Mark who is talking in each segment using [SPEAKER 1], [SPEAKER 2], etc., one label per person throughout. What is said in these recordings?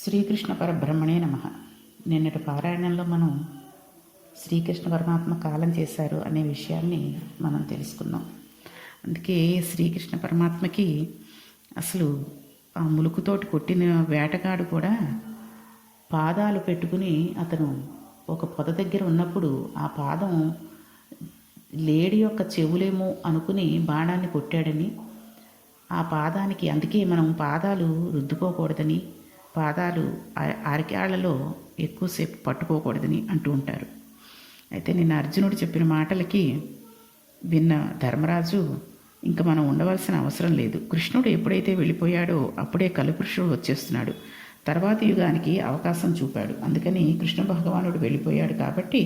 [SPEAKER 1] శ్రీకృష్ణ పరబ్రహ్మణే నమః. నిన్నటి పారాయణంలో మనం శ్రీకృష్ణ పరమాత్మ కాలం చేశారు అనే విషయాన్ని మనం తెలుసుకున్నాం. అందుకే శ్రీకృష్ణ పరమాత్మకి అసలు ఆ ములుకుతోటి కొట్టిన వేటగాడు కూడా పాదాలు పెట్టుకుని అతను ఒక పొద దగ్గర ఉన్నప్పుడు ఆ పాదం లేడి యొక్క చెవులేమో అనుకుని బాణాన్ని కొట్టాడని, ఆ పాదానికి అందుకే మనం పాదాలు రుద్దుకోకూడదని, పాదాలు అరికాళ్లలో ఎక్కువసేపు పట్టుకోకూడదని అంటూ ఉంటారు. అయితే నిన్న అర్జునుడు చెప్పిన మాటలకి విన్న ధర్మరాజు ఇంకా మనం ఉండవలసిన అవసరం లేదు, కృష్ణుడు ఎప్పుడైతే వెళ్ళిపోయాడో అప్పుడే కలిపురుషుడు వచ్చేస్తున్నాడు, తర్వాత యుగానికి అవకాశం చూపాడు, అందుకని కృష్ణ భగవానుడు వెళ్ళిపోయాడు కాబట్టి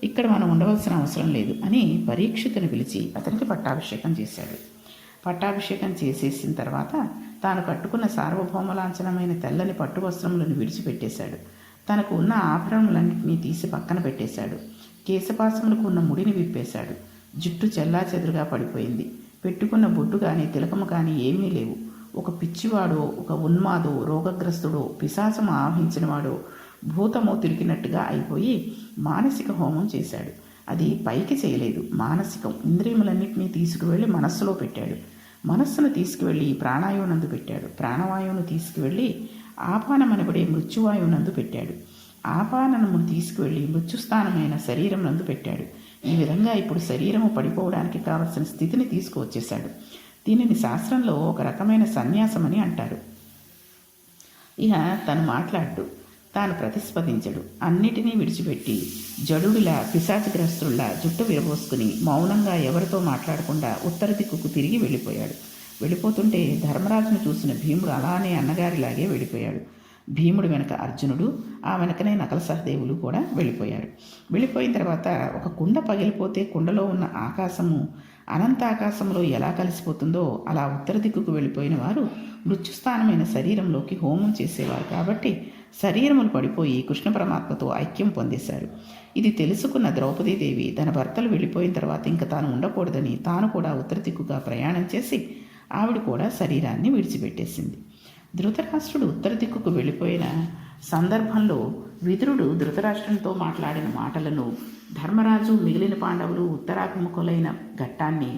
[SPEAKER 1] ఇక్కడ మనం ఉండవలసిన అవసరం లేదు అని పరీక్షితుని పిలిచి అతనికి పట్టాభిషేకం చేశాడు. పట్టాభిషేకం చేసేసిన తర్వాత తాను కట్టుకున్న సార్వభౌమ లాంఛనమైన తెల్లని పట్టు వస్త్రములను విడిచిపెట్టేశాడు. తనకు ఉన్న ఆభరణములన్నింటినీ తీసి పక్కన పెట్టేశాడు. కేశపాసములకు ఉన్న ముడిని విప్పేశాడు. జుట్టు చెల్లాచెదురుగా పడిపోయింది. పెట్టుకున్న బొట్టు కానీ తిలకము కానీ ఏమీ లేవు. ఒక పిచ్చివాడో, ఒక ఉన్మాదో, రోగగ్రస్తుడో, పిశాచము ఆవహించినవాడో, భూతమో తిరిగినట్టుగా అయిపోయి మానసిక హోమం చేశాడు. అది పైకి చేయలేదు, మానసికం. ఇంద్రియములన్నింటినీ తీసుకువెళ్ళి మనస్సులో పెట్టాడు. మనస్సును తీసుకువెళ్ళి ప్రాణాయువునందు పెట్టాడు. ప్రాణవాయువును తీసుకువెళ్ళి ఆపానమనబడే మృత్యువాయువునందు పెట్టాడు. ఆపానమును తీసుకువెళ్ళి మృత్యుస్థానమైన శరీరం నందు పెట్టాడు. ఈ విధంగా ఇప్పుడు శరీరము పడిపోవడానికి కావలసిన స్థితిని తీసుకువచ్చేశాడు. దీనిని శాస్త్రంలో ఒక రకమైన సన్యాసమని అంటారు. ఇక తను మాట్లాడు, తాను ప్రతిస్పందించడు. అన్నిటినీ విడిచిపెట్టి జడుడిలా పిశాచగ్రస్తుల్లా జుట్టు విరబోసుకుని మౌనంగా ఎవరితో మాట్లాడకుండా ఉత్తర దిక్కుకు తిరిగి వెళ్ళిపోయాడు. వెళ్ళిపోతుంటే ధర్మరాజును చూసిన భీముడు అలానే అన్నగారిలాగే వెళ్ళిపోయాడు. భీముడు వెనక అర్జునుడు, ఆ వెనకనే నకల సహదేవులు కూడా వెళ్ళిపోయారు. వెళ్ళిపోయిన తర్వాత ఒక కుండ పగిలిపోతే కుండలో ఉన్న ఆకాశము అనంత ఆకాశంలో ఎలా కలిసిపోతుందో అలా ఉత్తర దిక్కుకు వెళ్ళిపోయిన వారు మృత్యుస్థానమైన శరీరంలోకి హోమం చేసేవారు కాబట్టి శరీరములు పడిపోయి కృష్ణ పరమాత్మతో ఐక్యం పొందేశారు. ఇది తెలుసుకున్న ద్రౌపదీదేవి తన భర్తలు వెళ్ళిపోయిన తర్వాత ఇంకా తాను ఉండకూడదని తాను కూడా ఉత్తర దిక్కుగా ప్రయాణం చేసి ఆవిడ కూడా శరీరాన్ని విడిచిపెట్టేసింది. ధృతరాష్ట్రుడు ఉత్తర దిక్కుకు వెళ్ళిపోయిన సందర్భంలో విదురుడు ధృతరాష్ట్రంతో మాట్లాడిన మాటలను, ధర్మరాజు మిగిలిన పాండవులు ఉత్తరాభిముఖులైన ఘట్టాన్ని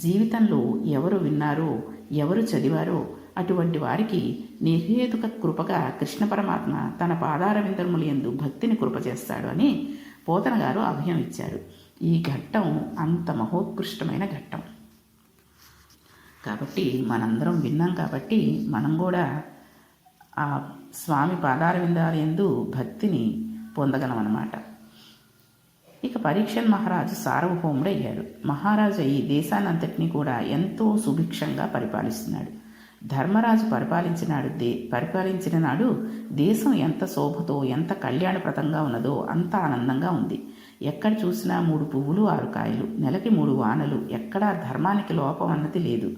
[SPEAKER 1] జీవితంలో ఎవరు విన్నారో, ఎవరు చదివారో అటువంటి వారికి నిర్హేతుక కృపగా కృష్ణ పరమాత్మ తన పాదార విందముల యందు భక్తిని కృప చేస్తాడు అని పోతన గారు అభయం ఇచ్చారు. ఈ ఘట్టం అంత మహోత్కృష్టమైన ఘట్టం కాబట్టి మనందరం విన్నాం కాబట్టి మనం కూడా ఆ స్వామి పాదార విందాల యందు భక్తిని పొందగలం అన్నమాట. ఇక పరీక్షన్ మహారాజు సార్వభౌముడు అయ్యాడు. మహారాజు ఈ దేశాన్నంతటినీ కూడా ఎంతో సుభిక్షంగా పరిపాలిస్తున్నాడు. ధర్మరాజు పరిపాలించిన నాడు దేశం ఎంత శోభతో, ఎంత కళ్యాణప్రదంగా ఉన్నదో అంత ఆనందంగా ఉంది. ఎక్కడ చూసినా 3 పువ్వులు 6 కాయలు, నెలకి 3 వానలు, ఎక్కడా ధర్మానికి లోపం అన్నది లేదు.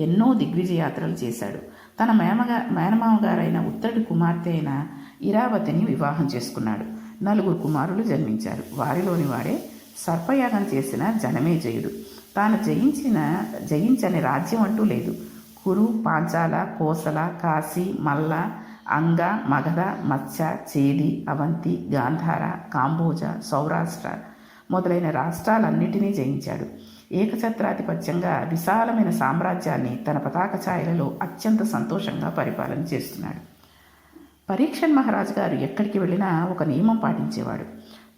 [SPEAKER 1] ఎన్నో దిగ్విజయాత్రలు చేశాడు. తన మేనమామగారైన ఉత్తరుడి కుమార్తె అయిన ఇరావతిని వివాహం చేసుకున్నాడు. 4 కుమారులు జన్మించారు. వారిలోని వాడే సర్పయాగం చేసిన జనమేజయుడు. తాను జయించని రాజ్యం అంటూ లేదు. కురు, పాంచాల, కోసల, కాశీ, మల్ల, అంగ, మగధ, మత్స్య, చేది, అవంతి, గాంధార, కాంబోజ, సౌరాష్ట్ర మొదలైన రాష్ట్రాలన్నిటినీ జయించాడు. ఏకఛత్రాధిపత్యంగా విశాలమైన సామ్రాజ్యాన్ని తన పతాక ఛాయలలో అత్యంత సంతోషంగా పరిపాలన చేస్తున్నాడు. పరీక్షన్ మహారాజు గారు ఎక్కడికి వెళ్ళినా ఒక నియమం పాటించేవాడు.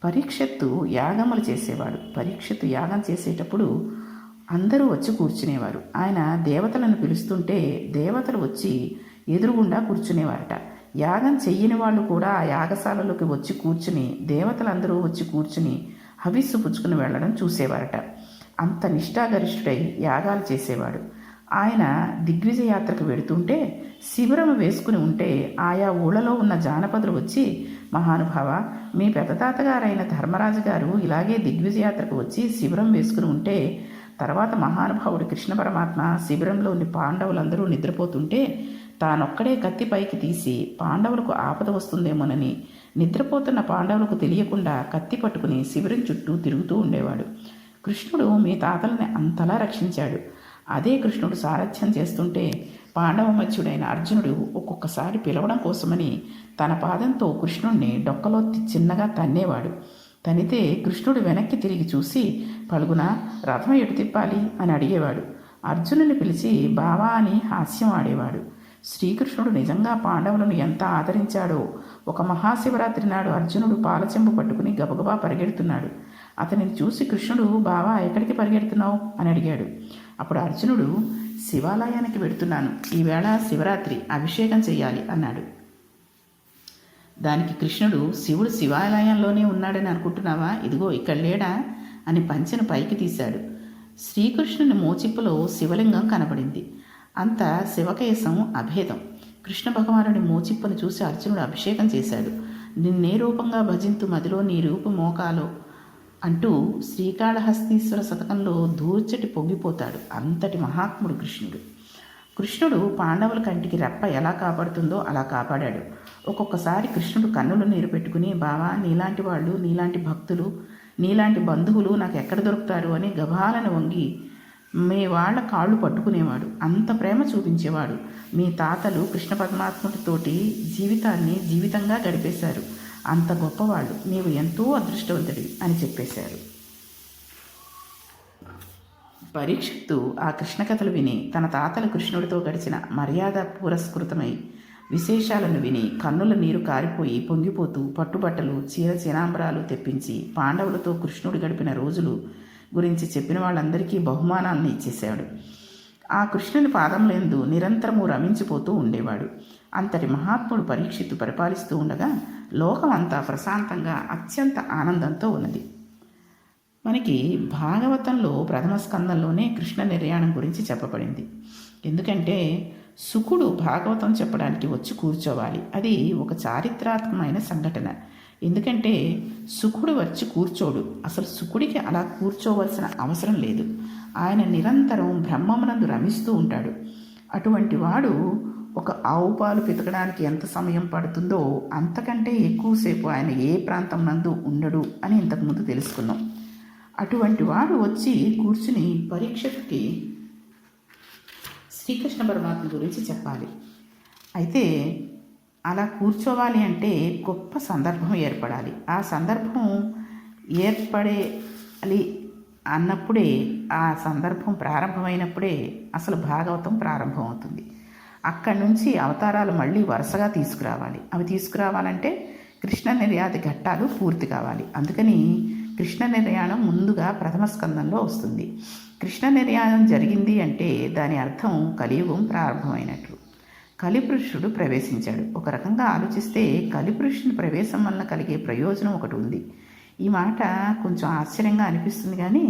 [SPEAKER 1] పరీక్షత్తు యాగములు చేసేవాడు. పరీక్షత్తు యాగం చేసేటప్పుడు అందరూ వచ్చి కూర్చునేవారు. ఆయన దేవతలను పిలుస్తుంటే దేవతలు వచ్చి ఎదురుగుండా కూర్చునేవారట. యాగం చెయ్యని వాళ్ళు కూడా ఆ యాగశాలలోకి వచ్చి కూర్చుని దేవతలందరూ వచ్చి కూర్చుని హవిస్సు పుచ్చుకుని వెళ్ళడం చూసేవారట. అంత నిష్ఠాగరిష్ఠుడై యాగాలు చేసేవాడు. ఆయన దిగ్విజయాత్రకు వెడుతుంటే శిబిరం వేసుకుని ఉంటే ఆయా ఊళ్ళలో ఉన్న జానపదులు వచ్చి, మహానుభావ, మీ పెద్దతాతగారైన ధర్మరాజు గారు ఇలాగే దిగ్విజయాత్రకు వచ్చి శిబిరం వేసుకుని ఉంటే తర్వాత మహానుభావుడు కృష్ణ పరమాత్మ శిబిరంలోని పాండవులందరూ నిద్రపోతుంటే తానొక్కడే కత్తి పైకి తీసి పాండవులకు ఆపద వస్తుందేమోనని నిద్రపోతున్న పాండవులకు తెలియకుండా కత్తి పట్టుకుని శిబిరం చుట్టూ తిరుగుతూ ఉండేవాడు. కృష్ణుడు మీ తాతల్ని అంతలా రక్షించాడు. అదే కృష్ణుడు సారథ్యం చేస్తుంటే పాండవమధ్యుడైన అర్జునుడు ఒక్కొక్కసారి పిలవడం కోసమని తన పాదంతో కృష్ణుణ్ణి డొక్కలో చిన్నగా తన్నేవాడు. తనితే కృష్ణుడు వెనక్కి తిరిగి చూసి పలుగున రథం ఎటు తిప్పాలి అని అడిగేవాడు. అర్జునుని పిలిచి బావా అని హాస్యం ఆడేవాడు. శ్రీకృష్ణుడు నిజంగా పాండవులను ఎంత ఆదరించాడో. ఒక మహాశివరాత్రి నాడు అర్జునుడు పాలచెంబు పట్టుకుని గబగబా పరిగెడుతున్నాడు. అతనిని చూసి కృష్ణుడు బావా ఎక్కడికి పరిగెడుతున్నావు అని అడిగాడు. అప్పుడు అర్జునుడు శివాలయానికి వెడుతున్నాను, ఈవేళ శివరాత్రి, అభిషేకం చెయ్యాలి అన్నాడు. దానికి కృష్ణుడు శివుడు శివాలయంలోనే ఉన్నాడని అనుకుంటున్నావా, ఇదిగో ఇక్కడ లేడా అని పంచెను పైకి తీశాడు. శ్రీకృష్ణుని మోచిప్పులో శివలింగం కనబడింది. అంత శివకేశం అభేదం. కృష్ణ భగవానుడి మోచిప్పును చూసి అర్జునుడు అభిషేకం చేశాడు. నిన్నే రూపంగా భజింతు మదిలో నీ రూపు మోకాలో అంటూ శ్రీకాళహస్తీశ్వర శతకంలో దూర్చటి పొంగిపోతాడు. అంతటి మహాత్ముడు కృష్ణుడు. కృష్ణుడు పాండవుల కంటికి రెప్ప ఎలా కాపాడుతుందో అలా కాపాడాడు. ఒక్కొక్కసారి కృష్ణుడు కన్నులు నీరు పెట్టుకుని బావా నీలాంటి వాళ్ళు, నీలాంటి భక్తులు, నీలాంటి బంధువులు నాకు ఎక్కడ దొరుకుతారు అని గభాలను వంగి మీ వాళ్ళ కాళ్ళు పట్టుకునేవాడు. అంత ప్రేమ చూపించేవాడు. మీ తాతలు కృష్ణ పరమాత్ముడితోటి జీవితంగా గడిపేశారు. అంత గొప్పవాళ్ళు, నీవు ఎంతో అదృష్టవంతుడి అని చెప్పేశారు. పరీక్షిత్తు ఆ కృష్ణ కథలు విని తన తాతలు కృష్ణుడితో గడిచిన మర్యాద పురస్కృతమై విశేషాలను విని కన్నుల నీరు కారిపోయి పొంగిపోతూ పట్టుబట్టలు చీనాంబరాలు తెప్పించి పాండవులతో కృష్ణుడు గడిపిన రోజులు గురించి చెప్పిన వాళ్ళందరికీ బహుమానాలను ఇచ్చేశాడు. ఆ కృష్ణుని పాదములందు నిరంతరము రమించిపోతూ ఉండేవాడు. అంతటి మహాత్ముడు పరీక్షిత్తు పరిపాలిస్తూ ఉండగా లోకం అంతా ప్రశాంతంగా అత్యంత ఆనందంతో ఉన్నది. మనకి భాగవతంలో ప్రథమ స్కందంలోనే కృష్ణ నిర్యాణం గురించి చెప్పబడింది. ఎందుకంటే శుకుడు భాగవతం చెప్పడానికి వచ్చి కూర్చోవాలి. అది ఒక చారిత్రాత్మకమైన సంఘటన. ఎందుకంటే శుకుడు వచ్చి కూర్చోడు. అసలు శుకుడికి అలా కూర్చోవలసిన అవసరం లేదు. ఆయన నిరంతరం బ్రహ్మమునందు రమిస్తూ ఉంటాడు. అటువంటి వాడు ఒక ఆవు పాలు పితకడానికి ఎంత సమయం పడుతుందో అంతకంటే ఎక్కువసేపు ఆయన ఏ ప్రాంతం నందు ఉండడు అని ఇంతకుముందు తెలుసుకున్నాం. అటువంటి వాడు వచ్చి కూర్చుని పరీక్షకి శ్రీకృష్ణ పరమాత్మ గురించి చెప్పాలి. అయితే అలా కూర్చోవాలి అంటే గొప్ప సందర్భం ఏర్పడాలి. ఆ సందర్భం ఏర్పడాలి అన్నప్పుడే, ఆ సందర్భం ప్రారంభమైనప్పుడే అసలు భాగవతం ప్రారంభం అవుతుంది. అక్కడి నుంచి అవతారాలు మళ్ళీ వరుసగా తీసుకురావాలి. అవి తీసుకురావాలంటే కృష్ణ నిర్యాతి ఘట్టాలు పూర్తి కావాలి. అందుకని కృష్ణ నిర్యాణం ముందుగా ప్రథమ స్కందంలో వస్తుంది. కృష్ణ నిర్యాణం జరిగింది అంటే దాని అర్థం కలియుగం ప్రారంభమైనట్లు. కలిపురుషుడు ప్రవేశించాడు. ఒక రకంగా ఆలోచిస్తే కలిపురుషుని ప్రవేశం వలన కలిగే ప్రయోజనం ఒకటి ఉంది. ఈ మాట కొంచెం ఆశ్చర్యంగా అనిపిస్తుంది, కానీ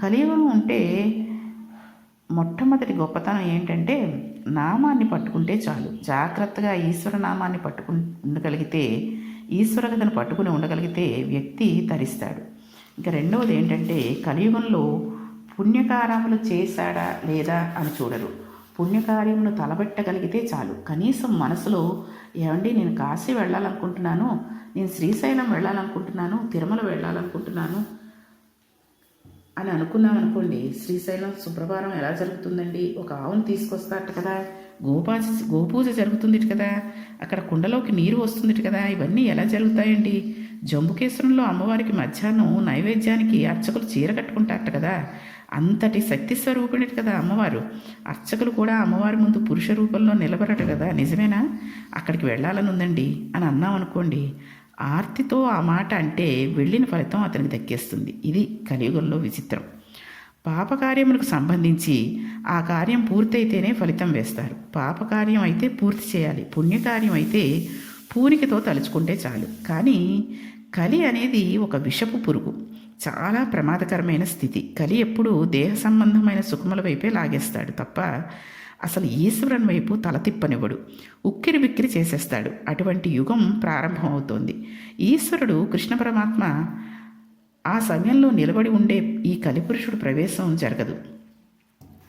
[SPEAKER 1] కలియుగం ఉంటే మొట్టమొదటి గొప్పతనం ఏంటంటే నామాన్ని పట్టుకుంటే చాలు. జాగ్రత్తగా ఈశ్వర నామాన్ని ఉండగలిగితే, ఈశ్వరగతను పట్టుకుని ఉండగలిగితే వ్యక్తి తరిస్తాడు. ఇంకా రెండవది ఏంటంటే కలియుగంలో పుణ్యకార్యములు చేశాడా లేదా అని చూడరు. పుణ్యకార్యమును తలబెట్టగలిగితే చాలు. కనీసం మనసులో ఏమండి నేను కాశీ వెళ్ళాలనుకుంటున్నాను, నేను శ్రీశైలం వెళ్ళాలనుకుంటున్నాను, తిరుమల వెళ్ళాలనుకుంటున్నాను అని అనుకున్నామనుకోండి. శ్రీశైలం శుక్రవారం ఎలా జరుగుతుందండి? ఒక ఆవును తీసుకొస్తారట కదా, గోపూజ జరుగుతుంది కదా, అక్కడ కుండలోకి నీరు వస్తుంది కదా, ఇవన్నీ ఎలా జరుగుతాయండి? జంబుకేశ్వరంలో అమ్మవారికి మధ్యాహ్నం నైవేద్యానికి అర్చకులు చీర కట్టుకుంటారట కదా, అంతటి శక్తి స్వరూపిణి కదా అమ్మవారు. అర్చకులు కూడా అమ్మవారి ముందు పురుష రూపంలో నిలబడట కదా, నిజమేనా? అక్కడికి వెళ్ళాలని ఉందండి అని అన్నాం అనుకోండి, ఆర్తితో ఆ మాట అంటే వెళ్ళిన ఫలితం అతనికి దక్కేస్తుంది. ఇది కలియుగంలో విచిత్రం. పాపకార్యములకు సంబంధించి ఆ కార్యం పూర్తయితేనే ఫలితం వేస్తారు. పాపకార్యం అయితే పూర్తి చేయాలి, పుణ్యకార్యం అయితే పూనికతో తలుచుకుంటే చాలు. కానీ కలి అనేది ఒక విషపు పురుగు, చాలా ప్రమాదకరమైన స్థితి. కలి ఎప్పుడూ దేహ సంబంధమైన సుఖముల వైపే లాగేస్తాడు తప్ప అసలు ఈశ్వరుని వైపు తల తిప్పనివ్వడు. ఉక్కిరి బిక్కిరి చేసేస్తాడు. అటువంటి యుగం ప్రారంభం అవుతోంది. ఈశ్వరుడు కృష్ణ పరమాత్మ ఆ సమయంలో నిలబడి ఉండే ఈ కలిపురుషుడు ప్రవేశం జరగదు.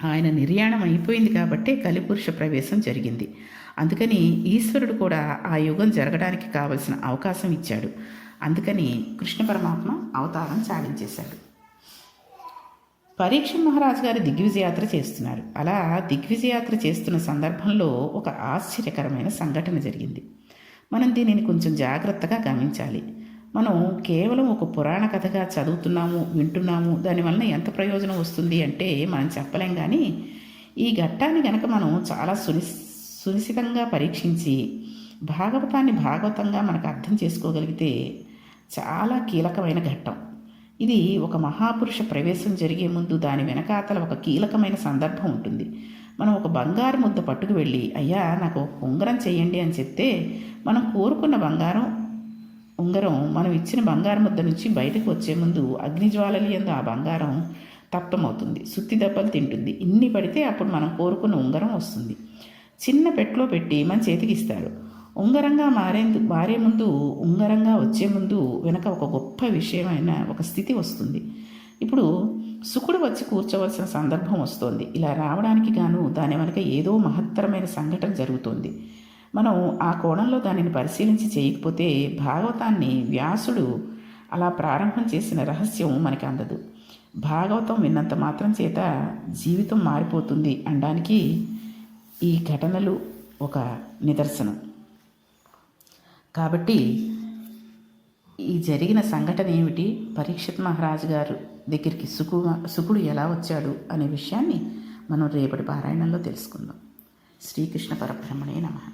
[SPEAKER 1] ఆయన నిర్యాణం అయిపోయింది కాబట్టే కలిపురుష ప్రవేశం జరిగింది. అందుకని ఈశ్వరుడు కూడా ఆ యుగం జరగడానికి కావలసిన అవకాశం ఇచ్చాడు. అందుకని కృష్ణ పరమాత్మ అవతారం చాలించేశాడు. పరీక్ష మహారాజు గారు దిగ్విజయాత్ర చేస్తున్నారు. అలా దిగ్విజయాత్ర చేస్తున్న సందర్భంలో ఒక ఆశ్చర్యకరమైన సంఘటన జరిగింది. మనం దీనిని కొంచెం జాగ్రత్తగా గమనించాలి. మనం కేవలం ఒక పురాణ కథగా చదువుతున్నాము, వింటున్నాము, దానివల్ల ఎంత ప్రయోజనం వస్తుంది అంటే మనం చెప్పలేం. కానీ ఈ ఘట్టాన్ని గనక మనం చాలా సునిశితంగా పరీక్షించి భాగవతాన్ని భాగవతంగా మనకు అర్థం చేసుకోగలిగితే చాలా కీలకమైన ఘట్టం ఇది. ఒక మహాపురుష ప్రవేశం జరిగే ముందు దాని వెనకాతల ఒక కీలకమైన సందర్భం ఉంటుంది. మనం ఒక బంగారు ముద్ద పట్టుకు వెళ్ళి, అయ్యా నాకు ఒక ఉంగరం చేయండి అని చెప్తే, మనం కోరుకున్న ఉంగరం మనం ఇచ్చిన బంగారు ముద్ద నుంచి బయటకు వచ్చే ముందు అగ్నిజ్వాలలి యందు ఆ బంగారం తప్తమవుతుంది, సుత్తి దెబ్బలు తింటుంది. ఇన్ని పడితే అప్పుడు మనం కోరుకున్న ఉంగరం వస్తుంది. చిన్న పెట్లో పెట్టి మన చేతికి ఇస్తారు. ఉంగరంగా మారే ముందు, ఉంగరంగా వచ్చే ముందు వెనక ఒక గొప్ప విషయమైన ఒక స్థితి వస్తుంది. ఇప్పుడు శుకుడు వచ్చి కూర్చోవలసిన సందర్భం వస్తోంది. ఇలా రావడానికి గాను దాని వెనక ఏదో మహత్తరమైన సంఘటన జరుగుతోంది. మనం ఆ కోణంలో దానిని పరిశీలించి చేయకపోతే భాగవతాన్ని వ్యాసుడు అలా ప్రారంభం చేసిన రహస్యం మనకి అందదు. భాగవతం విన్నంత మాత్రం చేత జీవితం మారిపోతుంది అనడానికి ఈ ఘటనలు ఒక నిదర్శనం. కాబట్టి ఈ జరిగిన సంఘటన ఏమిటి, పరీక్షిత్ మహారాజు గారు దగ్గరికి శుకుడు ఎలా వచ్చాడు అనే విషయాన్ని మనం రేపటి పారాయణంలో తెలుసుకుందాం. శ్రీకృష్ణ పరబ్రహ్మణే నమః.